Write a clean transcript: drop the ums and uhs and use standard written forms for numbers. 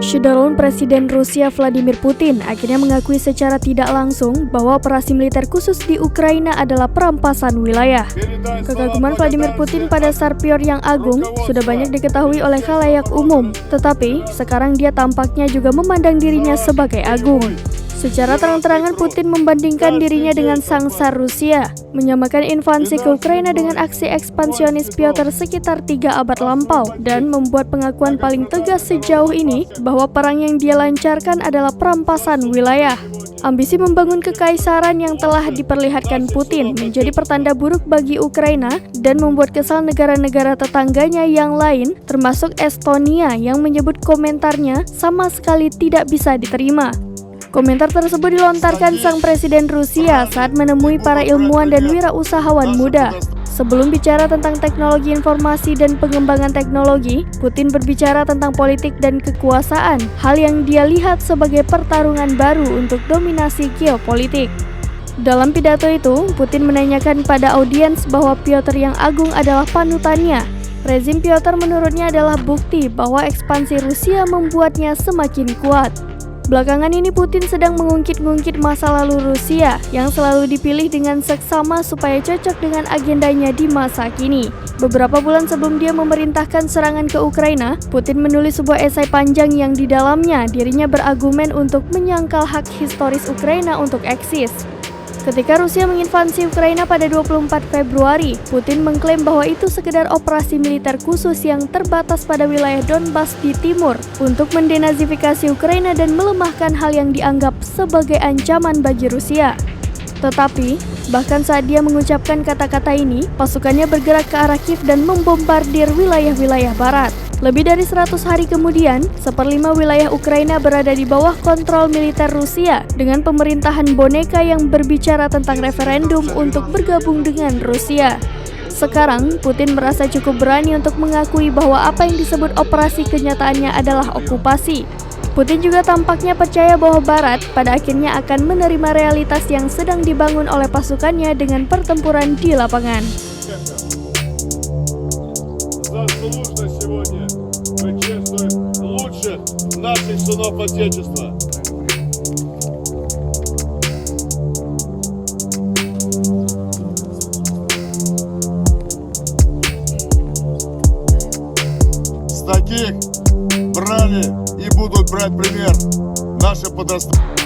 Xi Presiden Rusia Vladimir Putin akhirnya mengakui secara tidak langsung bahwa operasi militer khusus di Ukraina adalah perampasan wilayah. Kekaguman Vladimir Putin pada Sarpior yang agung sudah banyak diketahui oleh khalayak umum, tetapi sekarang dia tampaknya juga memandang dirinya sebagai agung. Secara terang-terangan Putin membandingkan dirinya dengan sang Tsar Rusia, menyamakan invasi ke Ukraina dengan aksi ekspansionis Piotr sekitar 3 abad lampau, dan membuat pengakuan paling tegas sejauh ini bahwa perang yang dia lancarkan adalah perampasan wilayah. Ambisi membangun kekaisaran yang telah diperlihatkan Putin menjadi pertanda buruk bagi Ukraina dan membuat kesal negara-negara tetangganya yang lain, termasuk Estonia yang menyebut komentarnya sama sekali tidak bisa diterima. Komentar tersebut dilontarkan sang presiden Rusia saat menemui para ilmuwan dan wirausahawan muda. Sebelum bicara tentang teknologi informasi dan pengembangan teknologi, Putin berbicara tentang politik dan kekuasaan, hal yang dia lihat sebagai pertarungan baru untuk dominasi geopolitik. Dalam pidato itu, Putin menanyakan pada audiens bahwa Piotr yang agung adalah panutannya. Rezim Piotr menurutnya adalah bukti bahwa ekspansi Rusia membuatnya semakin kuat. Belakangan ini Putin sedang mengungkit-ngungkit masa lalu Rusia yang selalu dipilih dengan seksama supaya cocok dengan agendanya di masa kini. Beberapa bulan sebelum dia memerintahkan serangan ke Ukraina, Putin menulis sebuah esai panjang yang di dalamnya dirinya berargumen untuk menyangkal hak historis Ukraina untuk eksis. Ketika Rusia menginvasi Ukraina pada 24 Februari, Putin mengklaim bahwa itu sekedar operasi militer khusus yang terbatas pada wilayah Donbas di timur untuk mendenazifikasi Ukraina dan melemahkan hal yang dianggap sebagai ancaman bagi Rusia. Tetapi, bahkan saat dia mengucapkan kata-kata ini, pasukannya bergerak ke arah Kiev dan membombardir wilayah-wilayah barat. Lebih dari 100 hari kemudian, 1/5 wilayah Ukraina berada di bawah kontrol militer Rusia dengan pemerintahan boneka yang berbicara tentang referendum untuk bergabung dengan Rusia. Sekarang, Putin merasa cukup berani untuk mengakui bahwa apa yang disebut operasi kenyataannya adalah okupasi. Putin juga tampaknya percaya bahwa Barat pada akhirnya akan menerima realitas yang sedang dibangun oleh pasukannya dengan pertempuran di lapangan. Наших сынов Отечества. С таких брали и будут брать пример наши подростки.